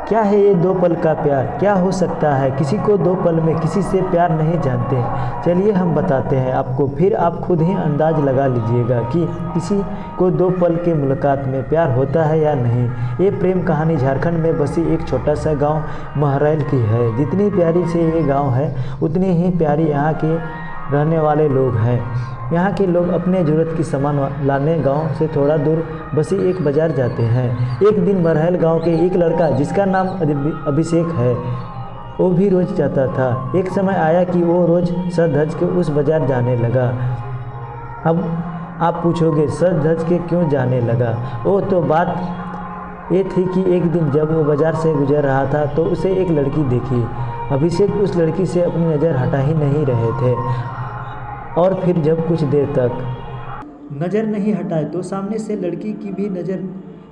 क्या है ये दो पल का प्यार, क्या हो सकता है किसी को दो पल में किसी से प्यार नहीं जानते। चलिए हम बताते हैं आपको, फिर आप खुद ही अंदाज लगा लीजिएगा कि किसी को दो पल के मुलाकात में प्यार होता है या नहीं। ये प्रेम कहानी झारखंड में बसी एक छोटा सा गांव महरैल की है। जितनी प्यारी से ये गांव है उतनी ही प्यारी यहाँ के रहने वाले लोग हैं। यहाँ के लोग अपने ज़रूरत की सामान लाने गांव से थोड़ा दूर बसी एक बाज़ार जाते हैं। एक दिन महरैल गांव के एक लड़का जिसका नाम अभिषेक है वो भी रोज़ जाता था। एक समय आया कि वो रोज़ सज धज के उस बाज़ार जाने लगा। अब आप पूछोगे सज धज के क्यों जाने लगा। वो तो बात ये थी कि एक दिन जब वो बाज़ार से गुजर रहा था तो उसे एक लड़की देखी। अभिषेक उस लड़की से अपनी नज़र हटा ही नहीं रहे थे और फिर जब कुछ देर तक नज़र नहीं हटाए तो सामने से लड़की की भी नज़र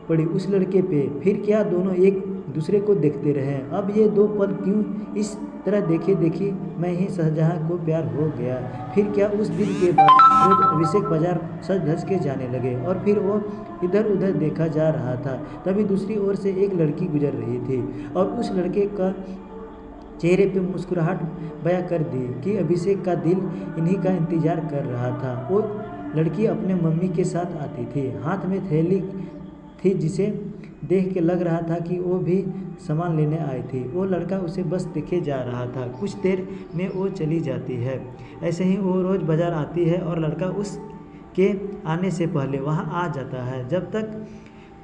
पड़ी उस लड़के पे। फिर क्या दोनों एक दूसरे को देखते रहे। अब ये दो पल क्यों इस तरह देखे देखी मैं ही शाहजहां को प्यार हो गया। फिर क्या उस दिन के बाद रोज अभिषेक बाजार सज धज के जाने लगे और फिर वो इधर उधर देखा जा रहा था। तभी दूसरी ओर से एक लड़की गुजर रही थी और उस लड़के का चेहरे पे मुस्कुराहट बयां कर दी कि अभिषेक का दिल इन्हीं का इंतज़ार कर रहा था। वो लड़की अपने मम्मी के साथ आती थी, हाथ में थैली थी जिसे देख के लग रहा था कि वो भी सामान लेने आई थी। वो लड़का उसे बस देखे जा रहा था। कुछ देर में वो चली जाती है। ऐसे ही वो रोज़ बाज़ार आती है और लड़का उसके आने से पहले वहाँ आ जाता है। जब तक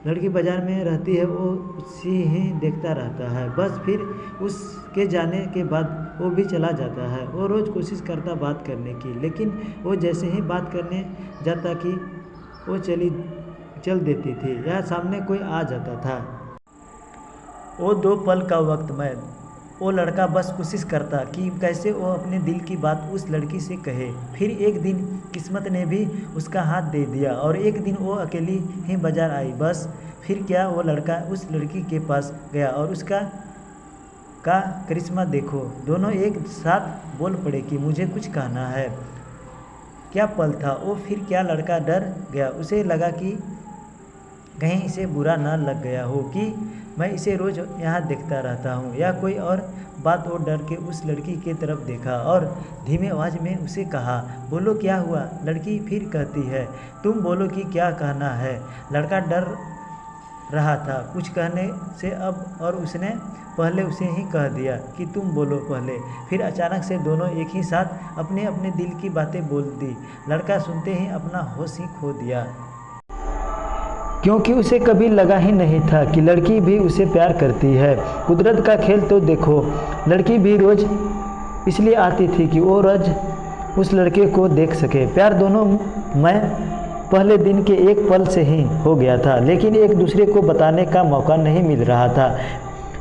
लड़की बाज़ार में रहती है वो उसी ही देखता रहता है। बस फिर उसके जाने के बाद वो भी चला जाता है। वो रोज़ कोशिश करता बात करने की, लेकिन वो जैसे ही बात करने जाता कि वो चल देती थी या सामने कोई आ जाता था। वो दो पल का वक्त में वो लड़का बस कोशिश करता कि कैसे वो अपने दिल की बात उस लड़की से कहे। फिर एक दिन किस्मत ने भी उसका हाथ दे दिया और एक दिन वो अकेली ही बाज़ार आई। बस फिर क्या वो लड़का उस लड़की के पास गया और उसका करिश्मा देखो। दोनों एक साथ बोल पड़े कि मुझे कुछ कहना है। क्या पल था वो। फिर क्या लड़का डर गया। उसे लगा कि कहीं इसे बुरा ना लग गया हो कि मैं इसे रोज़ यहाँ देखता रहता हूँ या कोई और बात। वो डर के उस लड़की के तरफ देखा और धीमे आवाज़ में उसे कहा, बोलो क्या हुआ। लड़की फिर कहती है, तुम बोलो कि क्या कहना है। लड़का डर रहा था कुछ कहने से अब और उसने पहले उसे ही कह दिया कि तुम बोलो पहले। फिर अचानक से दोनों एक ही साथ अपने अपने दिल की बातें बोल दी। लड़का सुनते ही अपना होश ही खो दिया, क्योंकि उसे कभी लगा ही नहीं था कि लड़की भी उसे प्यार करती है। कुदरत का खेल तो देखो, लड़की भी रोज़ इसलिए आती थी कि वो रोज़ उस लड़के को देख सके। प्यार दोनों में पहले दिन के एक पल से ही हो गया था, लेकिन एक दूसरे को बताने का मौका नहीं मिल रहा था।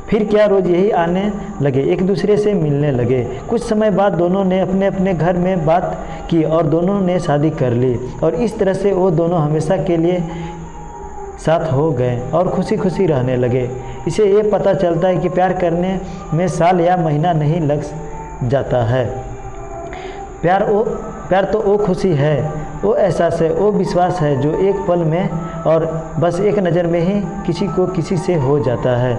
फिर क्या रोज़ यही आने लगे, एक दूसरे से मिलने लगे। कुछ समय बाद दोनों ने अपने अपने घर में बात की और दोनों ने शादी कर ली और इस तरह से वो दोनों हमेशा के लिए साथ हो गए और खुशी खुशी रहने लगे। इसे ये पता चलता है कि प्यार करने में साल या महीना नहीं लग जाता है। प्यार तो वो खुशी है, वो एहसास है, वो विश्वास है जो एक पल में और बस एक नज़र में ही किसी को किसी से हो जाता है।